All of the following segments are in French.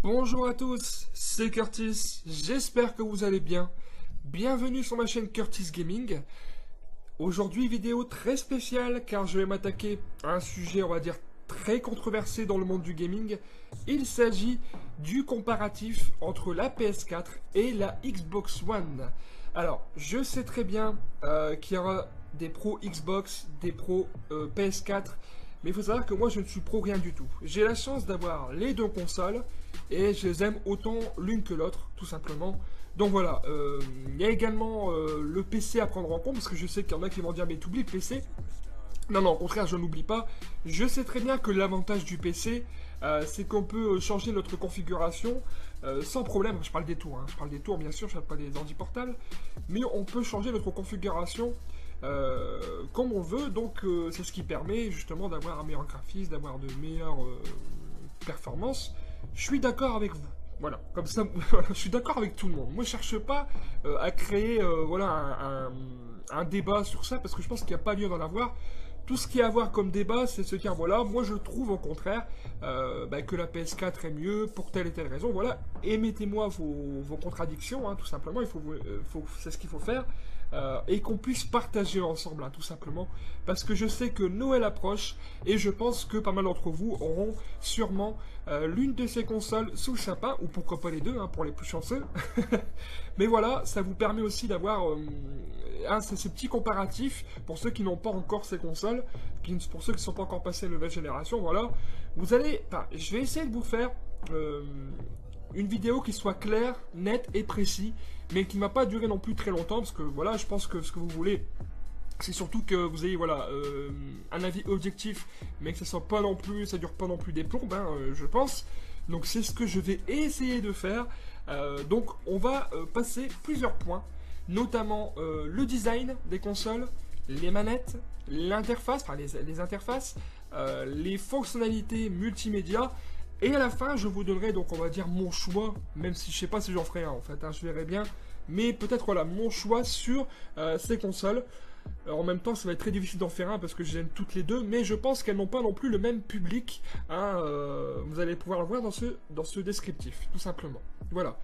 Bonjour à tous, c'est Curtis, j'espère que vous allez bien. Bienvenue sur ma chaîne Curtis Gaming. Aujourd'hui, vidéo très spéciale car je vais m'attaquer à un sujet, on va dire, très controversé dans le monde du gaming. Il s'agit du comparatif entre la PS4 et la Xbox One. Alors, je sais très bien qu'il y aura des pros Xbox, des pros PS4, mais il faut savoir que moi je ne suis pro rien du tout. J'ai la chance d'avoir les deux consoles et je les aime autant l'une que l'autre, tout simplement. Donc voilà, il y a également le PC à prendre en compte, parce que je sais qu'il y en a qui vont dire mais t'oublies le PC. Non, non, au contraire, je n'oublie pas. Je sais très bien que l'avantage du PC, c'est qu'on peut changer notre configuration sans problème. Je parle des tours, hein. Je parle des tours, bien sûr, je ne parle pas des ordi portables. Mais on peut changer notre configuration comme on veut. Donc, c'est ce qui permet justement d'avoir un meilleur graphisme, d'avoir de meilleures performances. Je suis d'accord avec vous. Voilà, comme ça, je suis d'accord avec tout le monde. Moi, je cherche pas à créer voilà, un débat sur ça, parce que je pense qu'il n'y a pas lieu d'en avoir. Tout ce qu'il y a à voir comme débat, c'est se dire, voilà, moi je trouve au contraire que la PS4 est mieux pour telle et telle raison. Voilà, émettez-moi vos contradictions, hein, tout simplement, c'est ce qu'il faut faire. Et qu'on puisse partager ensemble, hein, tout simplement. Parce que je sais que Noël approche, et je pense que pas mal d'entre vous auront sûrement l'une de ces consoles sous le sapin, ou pourquoi pas les deux, hein, pour les plus chanceux. Mais voilà, ça vous permet aussi d'avoir ces petits comparatifs, pour ceux qui n'ont pas encore ces consoles, pour ceux qui ne sont pas encore passés à la nouvelle génération, voilà. Vous allez, je vais essayer de vous faire une vidéo qui soit claire, nette et précise, mais qui ne va pas durer non plus très longtemps, parce que voilà, je pense que ce que vous voulez, c'est surtout que vous ayez voilà un avis objectif, mais que ça soit pas non plus, ça dure pas non plus des plombes, hein, je pense. Donc c'est ce que je vais essayer de faire. Donc on va passer plusieurs points, notamment le design des consoles, les manettes, l'interface, enfin les interfaces, les fonctionnalités multimédia. Et à la fin, je vous donnerai donc, on va dire, mon choix, même si je sais pas si j'en ferai un en fait, hein, je verrai bien. Mais peut-être, voilà, mon choix sur ces consoles. Alors, en même temps, ça va être très difficile d'en faire un parce que j'aime toutes les deux, mais je pense qu'elles n'ont pas non plus le même public. Hein, vous allez pouvoir le voir dans ce descriptif, tout simplement. Voilà.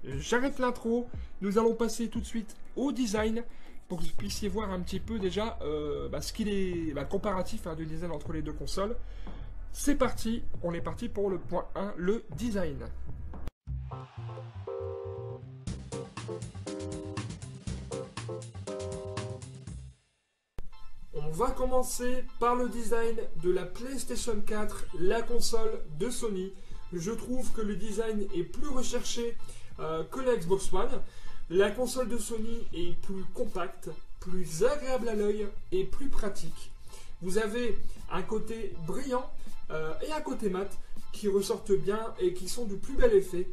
J'arrête l'intro, nous allons passer tout de suite au design pour que vous puissiez voir un petit peu déjà ce qu'il est, comparatif du design entre les deux consoles. C'est parti, on est parti pour le point 1, le design. On va commencer par le design de la PlayStation 4, la console de Sony. Je trouve que le design est plus recherché que la Xbox One. La console de Sony est plus compacte, plus agréable à l'œil et plus pratique. Vous avez un côté brillant et un côté mat qui ressortent bien et qui sont du plus bel effet.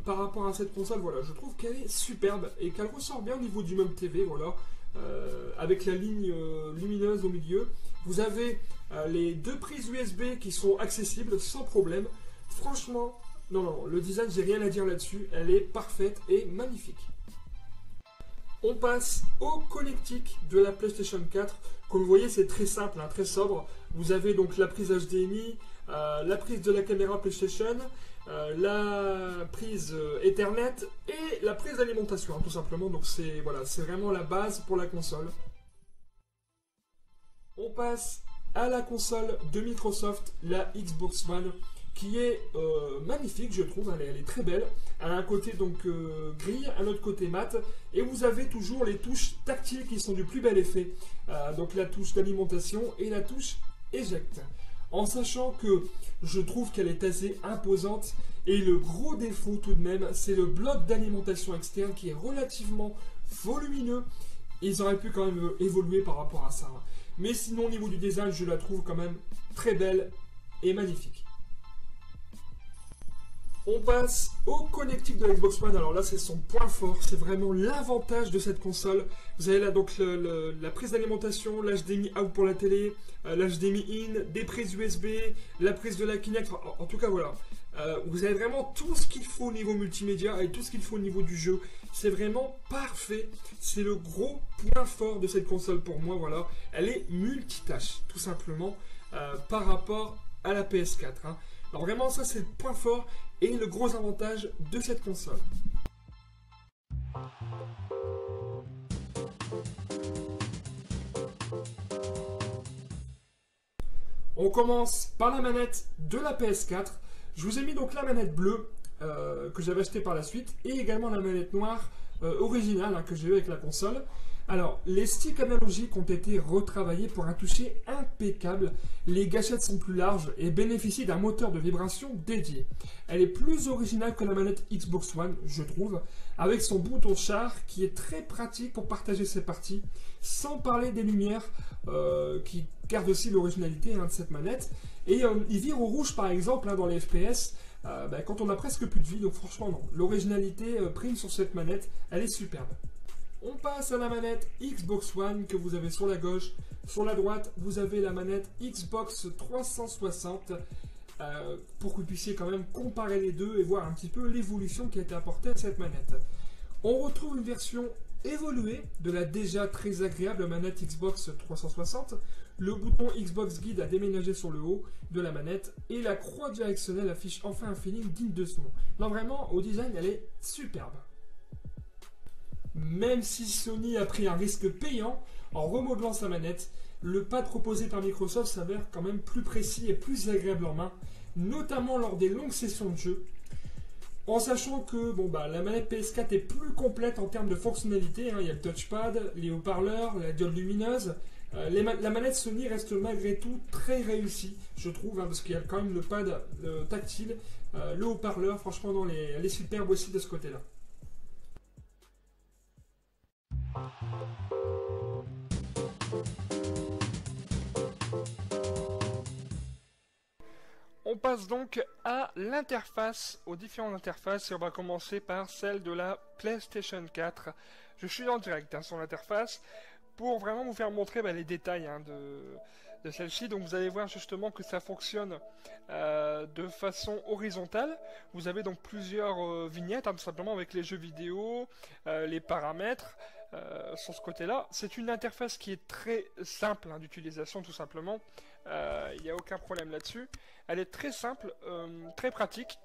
Par rapport à cette console, voilà, je trouve qu'elle est superbe et qu'elle ressort bien au niveau du même TV, voilà, avec la ligne lumineuse au milieu. Vous avez les deux prises USB qui sont accessibles sans problème. Franchement, non, le design, j'ai rien à dire là-dessus, elle est parfaite et magnifique. On passe au connectique de la PlayStation 4. Comme vous voyez, c'est très simple, hein, très sobre. Vous avez donc la prise HDMI, la prise de la caméra PlayStation, la prise Ethernet et la prise d'alimentation, hein, tout simplement. Donc c'est voilà, c'est vraiment la base pour la console. On passe à la console de Microsoft, la Xbox One, qui est magnifique, je trouve. Elle est très belle. Elle a un côté donc gris, un autre côté mat, et vous avez toujours les touches tactiles qui sont du plus bel effet. Donc la touche d'alimentation et la touche éjecte. En sachant que je trouve qu'elle est assez imposante, et le gros défaut tout de même, c'est le bloc d'alimentation externe qui est relativement volumineux. Ils auraient pu quand même évoluer par rapport à ça. Mais sinon, au niveau du design, je la trouve quand même très belle et magnifique. On passe au connectique de la Xbox One. Alors là, c'est son point fort, c'est vraiment l'avantage de cette console. Vous avez là donc la prise d'alimentation, l'HDMI out pour la télé, l'HDMI in, des prises USB, la prise de la Kinect. En tout cas, voilà. Vous avez vraiment tout ce qu'il faut au niveau multimédia et tout ce qu'il faut au niveau du jeu. C'est vraiment parfait. C'est le gros point fort de cette console pour moi. Voilà, elle est multitâche, tout simplement, par rapport à la PS4. Hein. Alors vraiment, ça c'est le point fort et le gros avantage de cette console. On commence par la manette de la PS4. Je vous ai mis donc la manette bleue que j'avais achetée par la suite et également la manette noire originale que j'ai eu avec la console. Alors, les sticks analogiques ont été retravaillés pour un toucher impeccable. Les gâchettes sont plus larges et bénéficient d'un moteur de vibration dédié. Elle est plus originale que la manette Xbox One, je trouve, avec son bouton char qui est très pratique pour partager ses parties, sans parler des lumières qui gardent aussi l'originalité de cette manette. Et il vire au rouge par exemple dans les FPS quand on a presque plus de vie, donc franchement non. L'originalité prime sur cette manette, elle est superbe. On passe à la manette Xbox One que vous avez sur la gauche. Sur la droite, vous avez la manette Xbox 360 pour que vous puissiez quand même comparer les deux et voir un petit peu l'évolution qui a été apportée à cette manette. On retrouve une version évoluée de la déjà très agréable manette Xbox 360. Le bouton Xbox Guide a déménagé sur le haut de la manette et la croix directionnelle affiche enfin un feeling digne de ce nom. Non, vraiment, au design, elle est superbe. Même si Sony a pris un risque payant en remodelant sa manette, le pad proposé par Microsoft s'avère quand même plus précis et plus agréable en main, notamment lors des longues sessions de jeu. En sachant que la manette PS4 est plus complète en termes de fonctionnalités, il y a le touchpad, les haut-parleurs, la diode lumineuse. La manette Sony reste malgré tout très réussie, je trouve, parce qu'il y a quand même le pad tactile, le haut-parleur, franchement, elle est superbe aussi de ce côté-là. On passe donc à l'interface, aux différentes interfaces, et on va commencer par celle de la PlayStation 4. Je suis en direct sur l'interface pour vraiment vous faire montrer les détails de celle-ci. Donc vous allez voir justement que ça fonctionne de façon horizontale. Vous avez donc plusieurs vignettes, tout simplement avec les jeux vidéo, les paramètres. Sur ce côté-là, c'est une interface qui est très simple d'utilisation, tout simplement. Il n'y a aucun problème là-dessus. Elle est très simple, très pratique.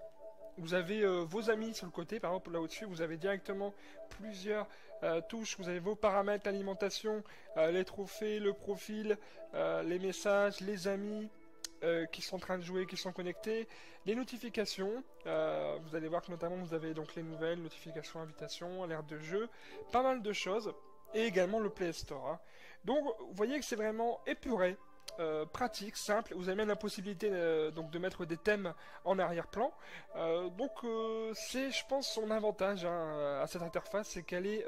Vous avez vos amis sur le côté, par exemple là au-dessus, vous avez directement plusieurs touches. Vous avez vos paramètres, l'alimentation, les trophées, le profil, les messages, les amis qui sont en train de jouer, qui sont connectés, les notifications. Vous allez voir que notamment vous avez donc les nouvelles, notifications, invitations, alerte de jeu, pas mal de choses, et également le Play Store. Donc vous voyez que c'est vraiment épuré. Pratique, simple, vous avez même la possibilité donc de mettre des thèmes en arrière-plan. C'est, je pense, son avantage à cette interface, c'est qu'elle est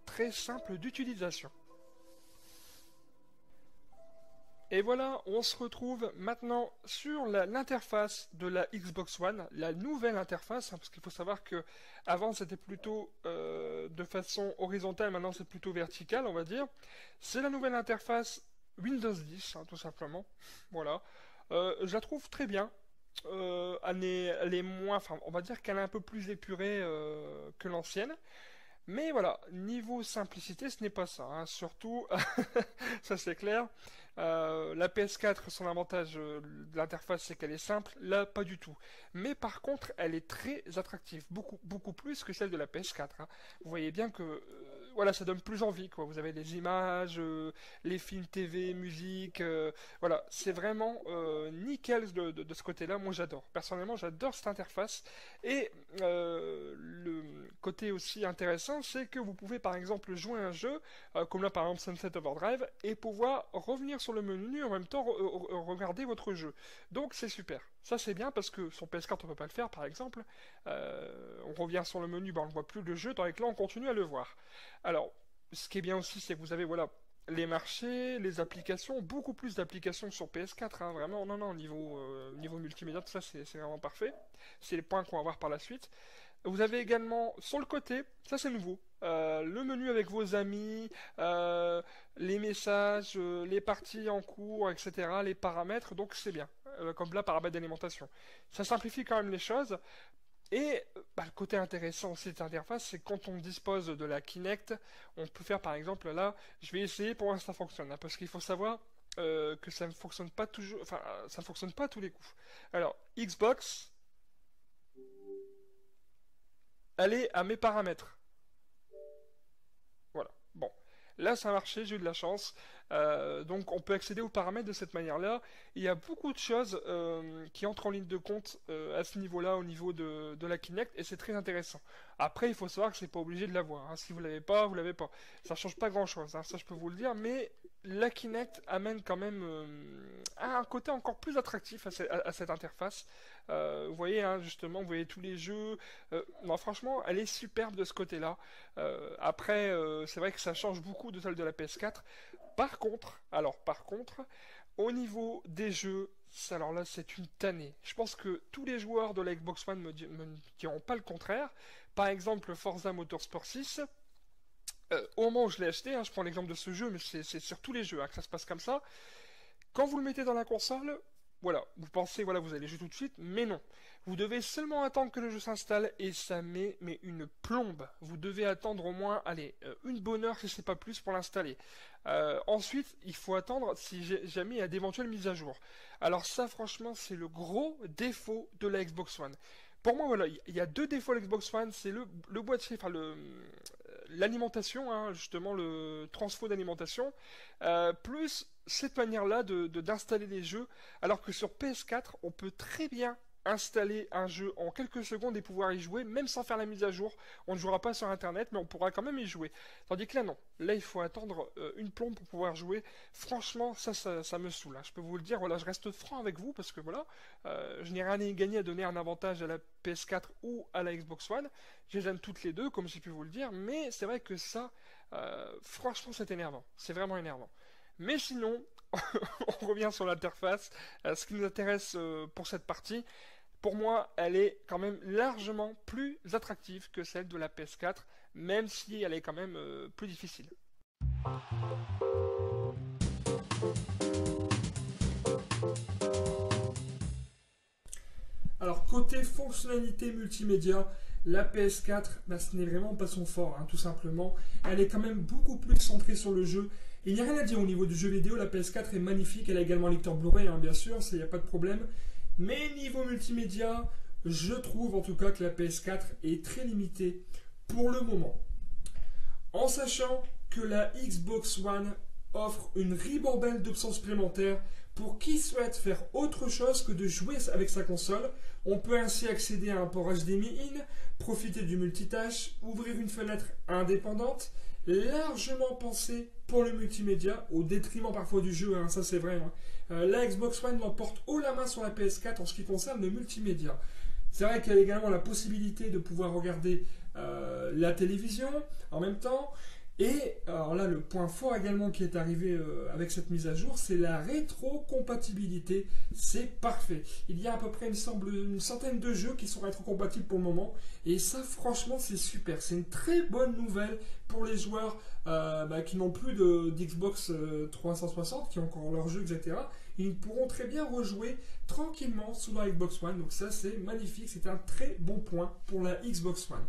très simple d'utilisation. Et voilà, on se retrouve maintenant sur l'interface de la Xbox One, la nouvelle interface, parce qu'il faut savoir que avant c'était plutôt de façon horizontale, maintenant c'est plutôt vertical, on va dire. C'est la nouvelle interface Windows 10, tout simplement. Voilà. Je la trouve très bien. Elle est moins, on va dire qu'elle est un peu plus épurée que l'ancienne. Mais voilà, niveau simplicité, ce n'est pas ça. Surtout, ça c'est clair. La PS4, son avantage de l'interface, c'est qu'elle est simple. Là, pas du tout. Mais par contre, elle est très attractive. Beaucoup plus que celle de la PS4. Vous voyez bien que voilà, ça donne plus envie, quoi. Vous avez les images, les films TV, musique. Voilà, c'est vraiment nickel de ce côté-là. Moi, j'adore. Personnellement, j'adore cette interface. Et le côté aussi intéressant, c'est que vous pouvez par exemple jouer à un jeu, comme là par exemple Sunset Overdrive, et pouvoir revenir sur le menu et en même temps regarder votre jeu. Donc c'est super. Ça c'est bien parce que sur PS4 on peut pas le faire par exemple. On revient sur le menu, on ne voit plus le jeu, tandis que là on continue à le voir. Alors, ce qui est bien aussi, c'est que vous avez voilà les marchés, les applications, beaucoup plus d'applications que sur PS4, vraiment, non, niveau multimédia, tout ça c'est vraiment parfait. C'est les points qu'on va voir par la suite. Vous avez également sur le côté, ça c'est nouveau, le menu avec vos amis, les messages, les parties en cours, etc., les paramètres, donc c'est bien, comme là paramètres d'alimentation. Ça simplifie quand même les choses. Et le côté intéressant aussi de cette interface, c'est que quand on dispose de la Kinect, on peut faire par exemple là, je vais essayer pour voir si ça fonctionne, parce qu'il faut savoir que ça ne fonctionne pas toujours, enfin, ça ne fonctionne pas à tous les coups. Alors, Xbox, allez à mes paramètres. Voilà. Bon. Là, ça a marché, j'ai eu de la chance. Donc, on peut accéder aux paramètres de cette manière-là. Il y a beaucoup de choses qui entrent en ligne de compte à ce niveau-là, au niveau de la Kinect, et c'est très intéressant. Après, il faut savoir que c'est pas obligé de l'avoir. Hein. Si vous l'avez pas, vous l'avez pas. Ça change pas grand-chose, hein, ça je peux vous le dire. Mais la Kinect amène quand même un côté encore plus attractif à cette interface. Vous voyez, hein, justement, vous voyez tous les jeux. Non, franchement, elle est superbe de ce côté-là. Après, c'est vrai que ça change beaucoup de celle de la PS4. Par contre, au niveau des jeux, alors là, c'est une tannée. Je pense que tous les joueurs de la Xbox One me diront pas le contraire. Par exemple, Forza Motorsport 6. Au moment où je l'ai acheté, hein, je prends l'exemple de ce jeu, mais c'est sur tous les jeux hein, que ça se passe comme ça. Quand vous le mettez dans la console, voilà, vous pensez, voilà, vous allez jouer tout de suite, mais non. Vous devez seulement attendre que le jeu s'installe et ça met mais une plombe. Vous devez attendre au moins, allez, une bonne heure si c'est pas plus pour l'installer. Ensuite, il faut attendre si jamais il y a d'éventuelles mises à jour. Alors ça, franchement, c'est le gros défaut de la Xbox One. Pour moi, voilà, il y a deux défauts à l'Xbox One, c'est le boîtier, enfin l'alimentation, hein, justement le transfo d'alimentation, plus cette manière-là d'installer les jeux, alors que sur PS4, on peut très bien installer un jeu en quelques secondes et pouvoir y jouer, même sans faire la mise à jour. On ne jouera pas sur Internet, mais on pourra quand même y jouer. Tandis que là, non. Là, il faut attendre une plombe pour pouvoir jouer. Franchement, ça me saoule. Hein. Je peux vous le dire, voilà, je reste franc avec vous, parce que voilà, je n'ai rien à y gagner à donner un avantage à la PS4 ou à la Xbox One. Je les aime toutes les deux, comme j'ai pu vous le dire, mais c'est vrai que ça, franchement, c'est énervant. C'est vraiment énervant. Mais sinon, on revient sur l'interface. Ce qui nous intéresse pour cette partie, pour moi, elle est quand même largement plus attractive que celle de la PS4, même si elle est quand même plus difficile. Alors côté fonctionnalité multimédia, la PS4, bah, ce n'est vraiment pas son fort, hein, tout simplement. Elle est quand même beaucoup plus centrée sur le jeu. Il n'y a rien à dire au niveau du jeu vidéo, la PS4 est magnifique, elle a également un lecteur Blu-ray, hein, bien sûr, il n'y a pas de problème. Mais niveau multimédia, je trouve en tout cas que la PS4 est très limitée pour le moment. En sachant que la Xbox One offre une ribambelle d'options supplémentaires pour qui souhaite faire autre chose que de jouer avec sa console. On peut ainsi accéder à un port HDMI in, profiter du multitâche, ouvrir une fenêtre indépendante, largement pensée pour le multimédia, au détriment parfois du jeu, hein, ça c'est vrai. Hein. La Xbox One l'emporte haut la main sur la PS4 en ce qui concerne le multimédia. C'est vrai qu'il y a également la possibilité de pouvoir regarder la télévision en même temps. Et alors là, le point fort également qui est arrivé avec cette mise à jour, c'est la rétrocompatibilité. C'est parfait. Il y a à peu près, il me semble, une centaine de jeux qui sont rétrocompatibles pour le moment. Et ça, franchement, c'est super. C'est une très bonne nouvelle pour les joueurs qui n'ont plus d'Xbox 360, qui ont encore leurs jeux, etc. Ils pourront très bien rejouer tranquillement sous la Xbox One. Donc ça, c'est magnifique. C'est un très bon point pour la Xbox One.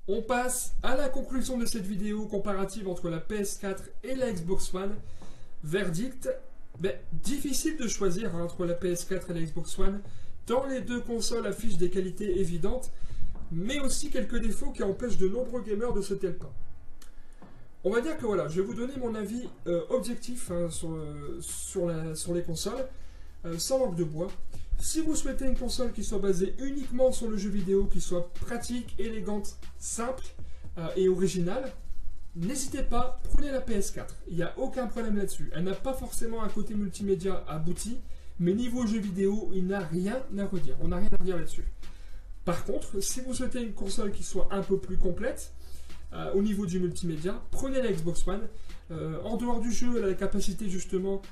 On passe à la conclusion de cette vidéo comparative entre la PS4 et la Xbox One. Verdict, difficile de choisir entre la PS4 et la Xbox One, tant les deux consoles affichent des qualités évidentes, mais aussi quelques défauts qui empêchent de nombreux gamers de sauter le pas. On va dire que voilà, je vais vous donner mon avis objectif hein, sur les consoles, sans langue de bois. Si vous souhaitez une console qui soit basée uniquement sur le jeu vidéo, qui soit pratique, élégante, simple et originale, n'hésitez pas, prenez la PS4. Il n'y a aucun problème là-dessus. Elle n'a pas forcément un côté multimédia abouti, mais niveau jeu vidéo, il n'a rien à redire. On n'a rien à redire là-dessus. Par contre, si vous souhaitez une console qui soit un peu plus complète, au niveau du multimédia, prenez la Xbox One. En dehors du jeu, elle a la capacité justement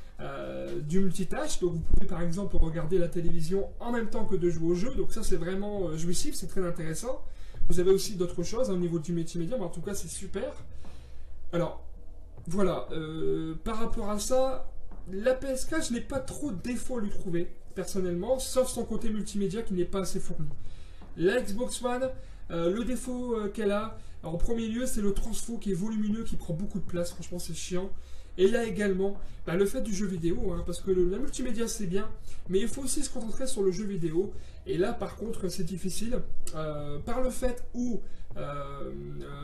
du multitâche, donc vous pouvez par exemple regarder la télévision en même temps que de jouer au jeu, donc ça c'est vraiment jouissif, c'est très intéressant. Vous avez aussi d'autres choses au niveau du multimédia, mais en tout cas c'est super. Alors, voilà, par rapport à ça, la PS4, je n'ai pas trop de défauts à lui trouver, personnellement, sauf son côté multimédia qui n'est pas assez fourni. La Xbox One, le défaut qu'elle a, en premier lieu, c'est le transfo qui est volumineux, qui prend beaucoup de place. Franchement, c'est chiant. Et là également, le fait du jeu vidéo, parce que la multimédia c'est bien, mais il faut aussi se concentrer sur le jeu vidéo. Et là par contre c'est difficile, par le fait où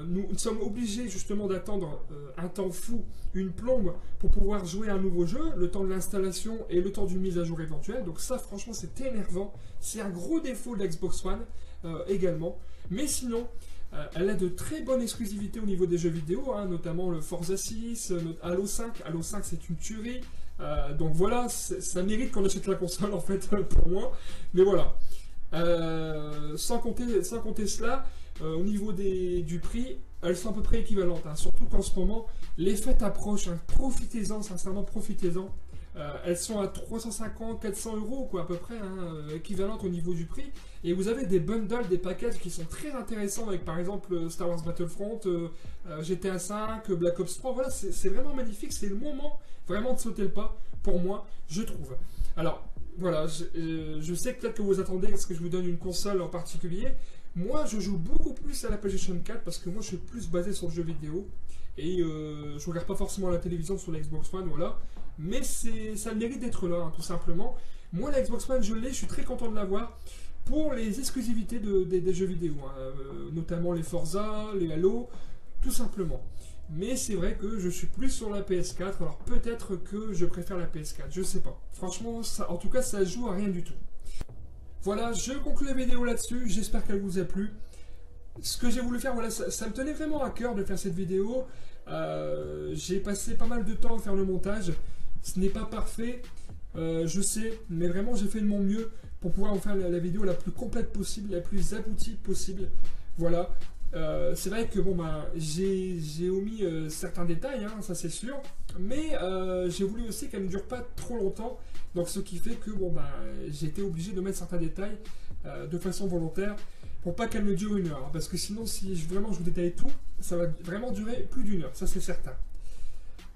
nous sommes obligés justement d'attendre un temps fou, une plombe, pour pouvoir jouer à un nouveau jeu, le temps de l'installation et le temps d'une mise à jour éventuelle. Donc ça franchement c'est énervant, c'est un gros défaut de la Xbox One également. Mais sinon, elle a de très bonnes exclusivités au niveau des jeux vidéo, notamment le Forza 6, Halo 5. Halo 5 c'est une tuerie, donc voilà, ça mérite qu'on achète la console en fait pour moi. Mais voilà, sans compter cela, au niveau du prix, elles sont à peu près équivalentes, surtout qu'en ce moment les fêtes approchent, profitez-en, sincèrement profitez-en. Elles sont à 350, 400 euros, quoi, à peu près, équivalentes au niveau du prix. Et vous avez des bundles, des packages qui sont très intéressants, avec par exemple Star Wars Battlefront, GTA 5, Black Ops 3. Voilà, c'est vraiment magnifique. C'est le moment vraiment de sauter le pas, pour moi, je trouve. Alors, voilà, je sais que peut-être que vous attendez ce que je vous donne une console en particulier. Moi, je joue beaucoup plus à la PlayStation 4 parce que moi, je suis plus basé sur le jeu vidéo. Et je regarde pas forcément la télévision sur la Xbox One, voilà. Mais ça a le mérite d'être là, tout simplement. Moi, la Xbox One, je l'ai, je suis très content de l'avoir pour les exclusivités des jeux vidéo, notamment les Forza, les Halo, tout simplement. Mais c'est vrai que je suis plus sur la PS4, alors peut-être que je préfère la PS4, je sais pas. Franchement, en tout cas, ça joue à rien du tout. Voilà, je conclue la vidéo là-dessus, j'espère qu'elle vous a plu. Ce que j'ai voulu faire, voilà, ça me tenait vraiment à cœur de faire cette vidéo. J'ai passé pas mal de temps à faire le montage. Ce n'est pas parfait, je sais, mais vraiment j'ai fait de mon mieux pour pouvoir vous faire la vidéo la plus complète possible, la plus aboutie possible. Voilà. C'est vrai que bon j'ai omis certains détails, ça c'est sûr, mais j'ai voulu aussi qu'elle ne dure pas trop longtemps, donc ce qui fait que j'ai été obligé de mettre certains détails de façon volontaire pour pas qu'elle me dure 1 heure, parce que sinon si vraiment je vous détaille tout, ça va vraiment durer plus d'1 heure, ça c'est certain.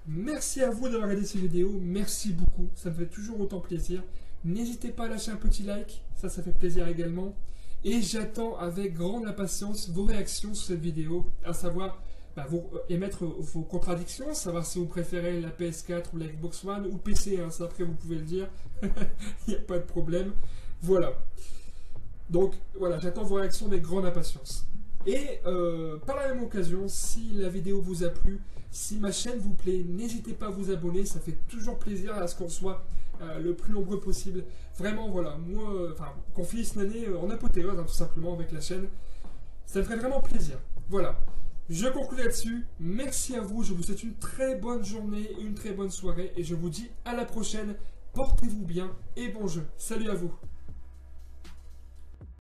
Merci à vous d'avoir regardé cette vidéo, merci beaucoup, ça me fait toujours autant plaisir. N'hésitez pas à lâcher un petit like, ça fait plaisir également. Et j'attends avec grande impatience vos réactions sur cette vidéo, à savoir émettre vos contradictions, savoir si vous préférez la PS4 ou la Xbox One ou PC, ça après vous pouvez le dire, il n'y a pas de problème. Voilà. Donc voilà, j'attends vos réactions avec grande impatience. Et par la même occasion, si la vidéo vous a plu, si ma chaîne vous plaît, n'hésitez pas à vous abonner, ça fait toujours plaisir à ce qu'on soit le plus nombreux possible. Vraiment, voilà, moi, qu'on finisse l'année en apothéose, tout simplement, avec la chaîne. Ça me ferait vraiment plaisir. Voilà, je conclue là-dessus. Merci à vous, je vous souhaite une très bonne journée, une très bonne soirée, et je vous dis à la prochaine. Portez-vous bien et bon jeu. Salut à vous.